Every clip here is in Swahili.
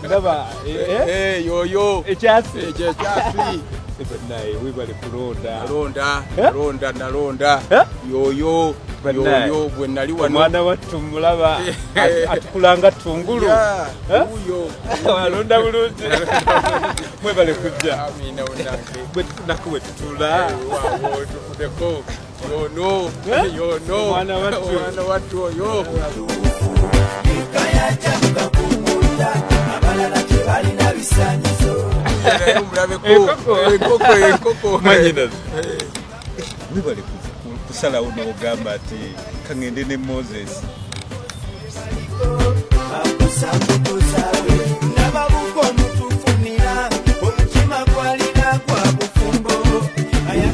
ndaba yoyo ekyasi naye webale kulonda nalonda yoyo bwe nali wano omwana wattu mulaba atukulanga ttungulu alonda bulungi mwebale kujja nakuwe tutula yono omwana wattu oyo enkoko webale kusalawo n'ogamba ati kangende ne Moses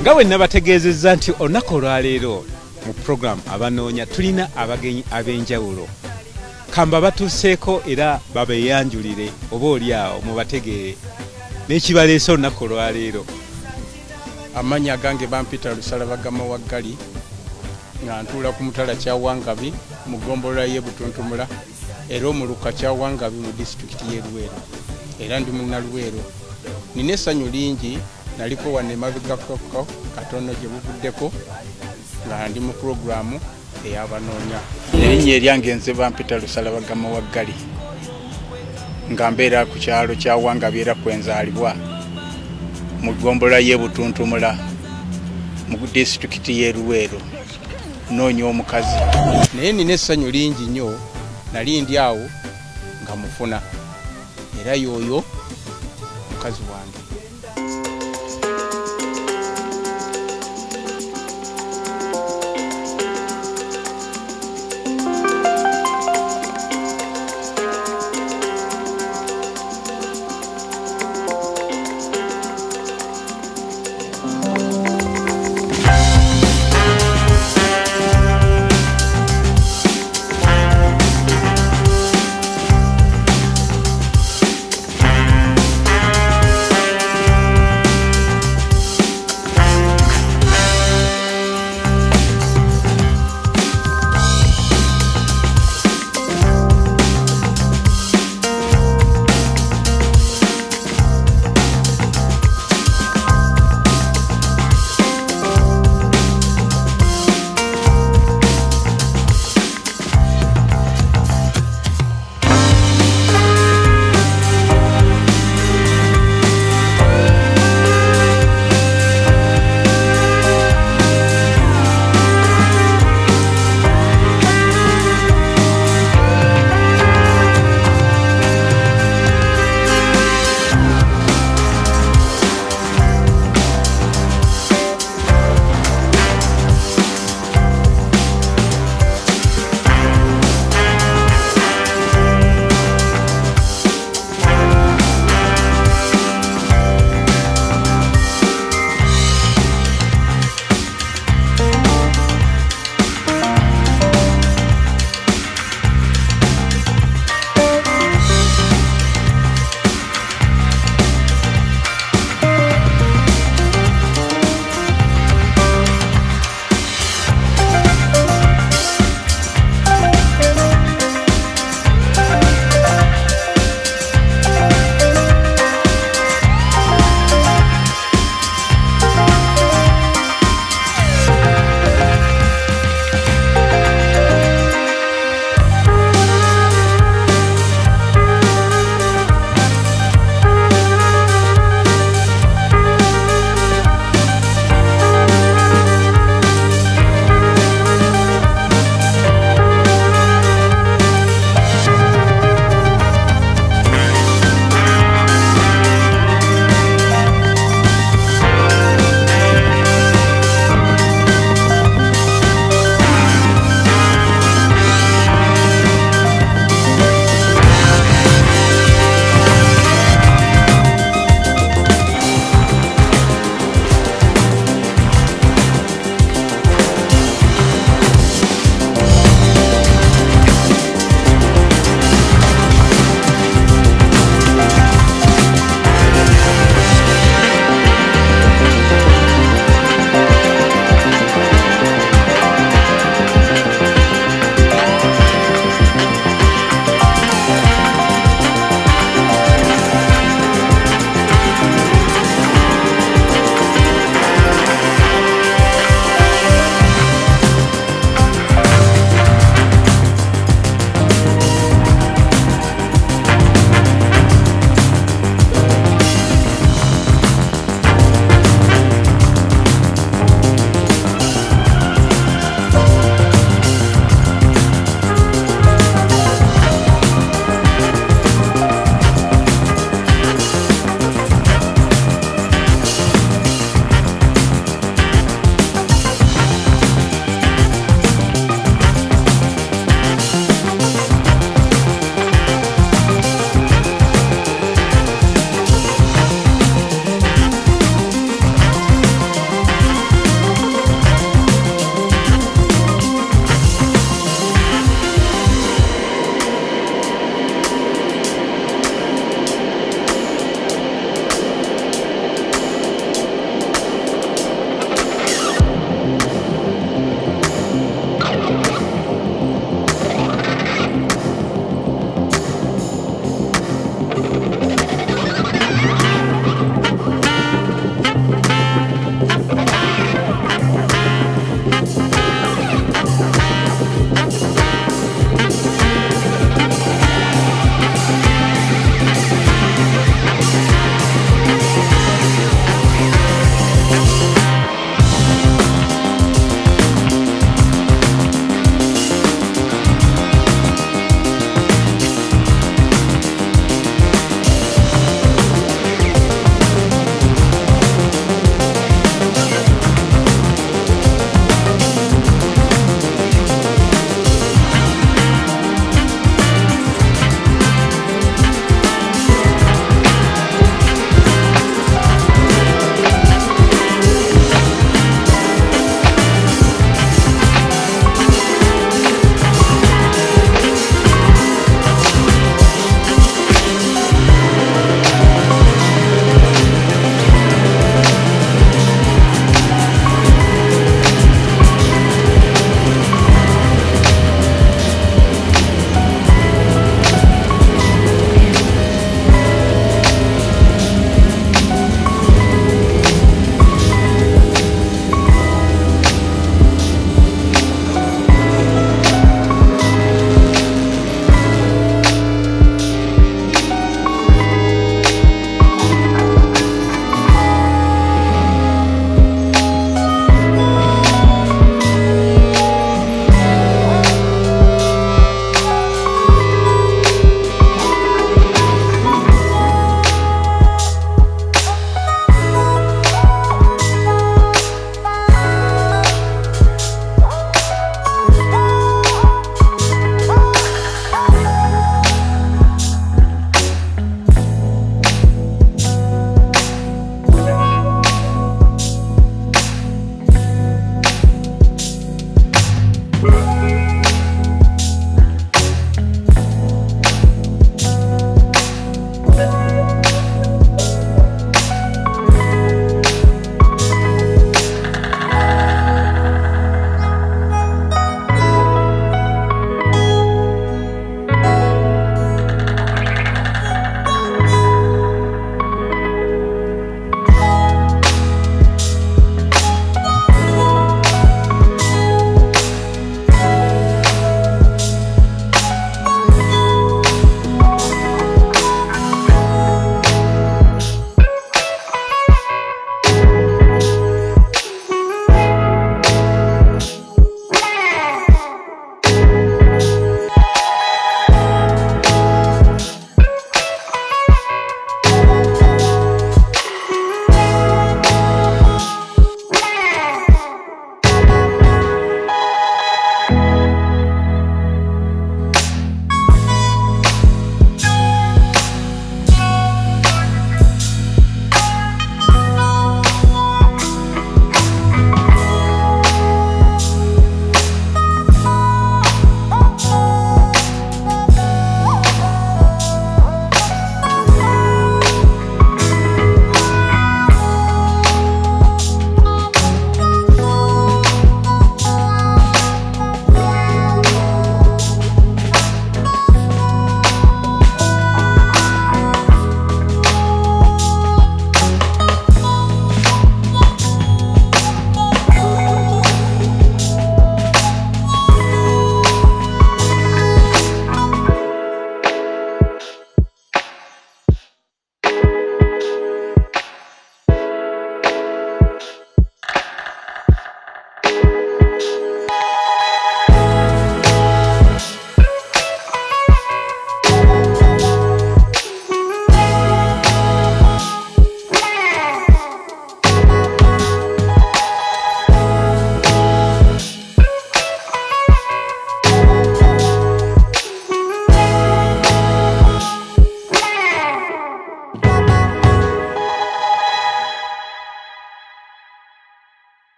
nga bwe nabategeezezza nti olunaku olwaleero mu puroguramu abanoonya tulina abagenyi ab'enjawulo kamba batuuseeko era babeeyanjulire oba oli awo mubategeere n'ekibaleese olunaku olwaleero. Amanya gange bampita Lusalabagama wa Ggali nga ntuula ku mutala kya Wangabi mu ggombolola y'e Butuntumula era omuluka kya Wangabi mu disitulikiti y'e Luweero era ndi munnaluweero. Nina essanyu lingi naliko wano emabegako katono gye buvuddeko nga ndi mu puroguramu ey'abanoonya. Erinnya eryange nze bampita Lusalabagama wa Ggali nga mbeera ku kyalo kya Wangabi era kwenzaalibwa mu ggombolola y'e Butuntumula mu disitulikiti y'e Luweero noonya omukazi. Naye nina essanyu lingi nnyo nali ndi awo nga mufuna era y'oyo mukazi wange.